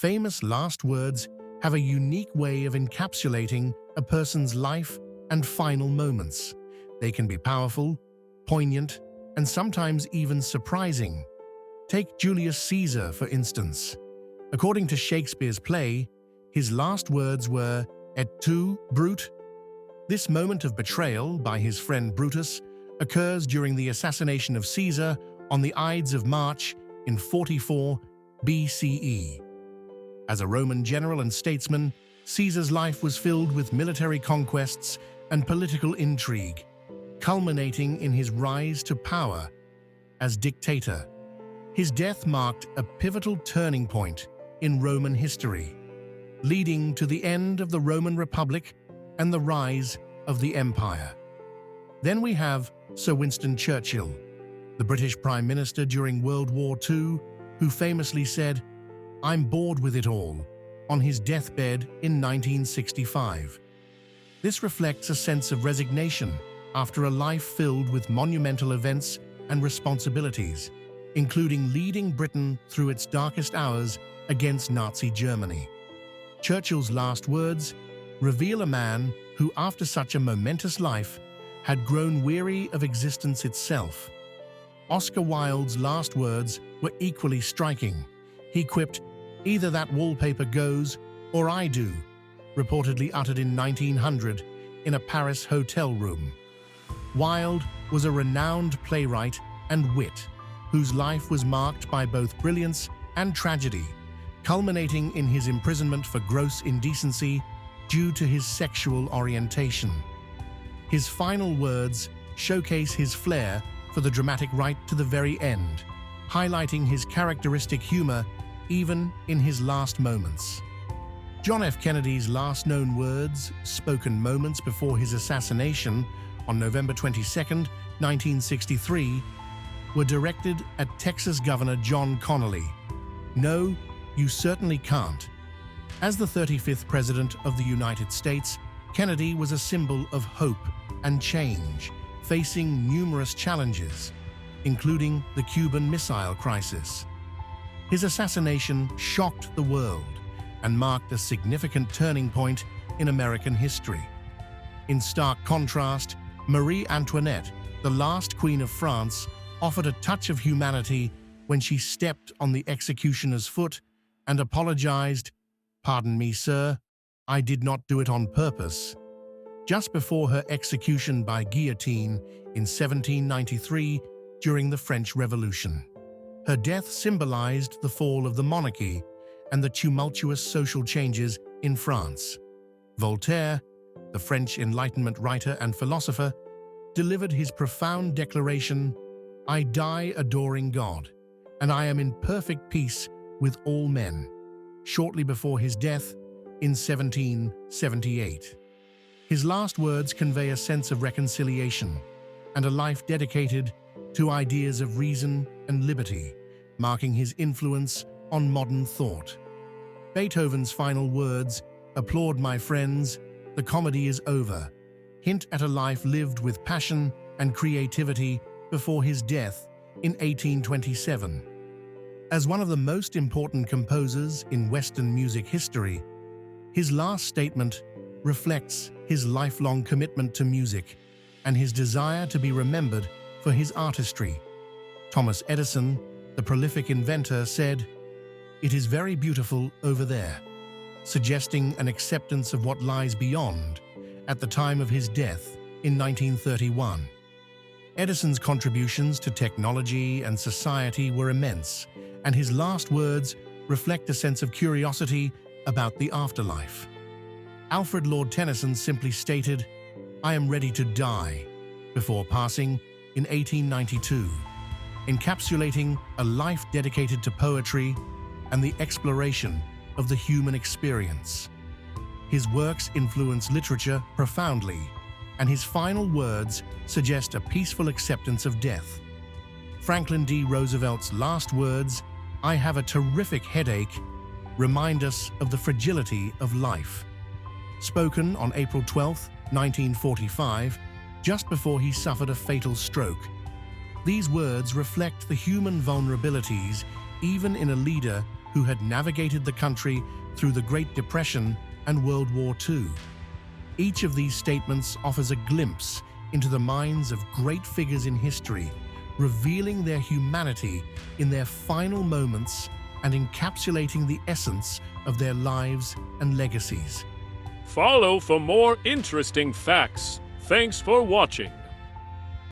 famous last words have a unique way of encapsulating a person's life and final moments. They can be powerful, poignant, and sometimes even surprising. Take Julius Caesar, for instance. According to Shakespeare's play, his last words were, "Et tu, Brute?" This moment of betrayal by his friend Brutus occurs during the assassination of Caesar on the Ides of March in 44 BCE. As a Roman general and statesman, Caesar's life was filled with military conquests and political intrigue, culminating in his rise to power as dictator. His death marked a pivotal turning point in Roman history, leading to the end of the Roman Republic and the rise of the empire. Then we have Sir Winston Churchill, the British Prime Minister during World War II, who famously said, "I'm bored with it all," on his deathbed in 1965. This reflects a sense of resignation after a life filled with monumental events and responsibilities, including leading Britain through its darkest hours against Nazi Germany. Churchill's last words reveal a man who, after such a momentous life, had grown weary of existence itself. Oscar Wilde's last words were equally striking. He quipped, "Either that wallpaper goes, or I do," reportedly uttered in 1900 in a Paris hotel room. Wilde was a renowned playwright and wit, whose life was marked by both brilliance and tragedy, culminating in his imprisonment for gross indecency due to his sexual orientation. His final words showcase his flair for the dramatic right to the very end, highlighting his characteristic humor even in his last moments. John F. Kennedy's last known words, spoken moments before his assassination on November 22, 1963, were directed at Texas Governor John Connally. "No, you certainly can't." As the 35th President of the United States, Kennedy was a symbol of hope and change, facing numerous challenges, including the Cuban Missile Crisis. His assassination shocked the world and marked a significant turning point in American history. In stark contrast, Marie Antoinette, the last Queen of France, offered a touch of humanity when she stepped on the executioner's foot and apologized, "Pardon me, sir, I did not do it on purpose." Just before her execution by guillotine in 1793 during the French Revolution. Her death symbolized the fall of the monarchy and the tumultuous social changes in France. Voltaire, the French Enlightenment writer and philosopher, delivered his profound declaration, "I die adoring God, and I am in perfect peace with all men," shortly before his death in 1778. His last words convey a sense of reconciliation and a life dedicated to ideas of reason and liberty, marking his influence on modern thought. Beethoven's final words, "Applaud, my friends, the comedy is over," hint at a life lived with passion and creativity before his death in 1827. As one of the most important composers in Western music history, his last statement reflects his lifelong commitment to music and his desire to be remembered for his artistry. Thomas Edison, the prolific inventor, said, "It is very beautiful over there," suggesting an acceptance of what lies beyond at the time of his death in 1931. Edison's contributions to technology and society were immense, and his last words reflect a sense of curiosity about the afterlife. Alfred Lord Tennyson simply stated, "I am ready to die," before passing in 1892, encapsulating a life dedicated to poetry and the exploration of the human experience. His works influence literature profoundly, and his final words suggest a peaceful acceptance of death. Franklin D. Roosevelt's last words, "I have a terrific headache," remind us of the fragility of life. Spoken on April 12, 1945, just before he suffered a fatal stroke. These words reflect the human vulnerabilities even in a leader who had navigated the country through the Great Depression and World War II. Each of these statements offers a glimpse into the minds of great figures in history, revealing their humanity in their final moments and encapsulating the essence of their lives and legacies. Follow for more interesting facts. Thanks for watching.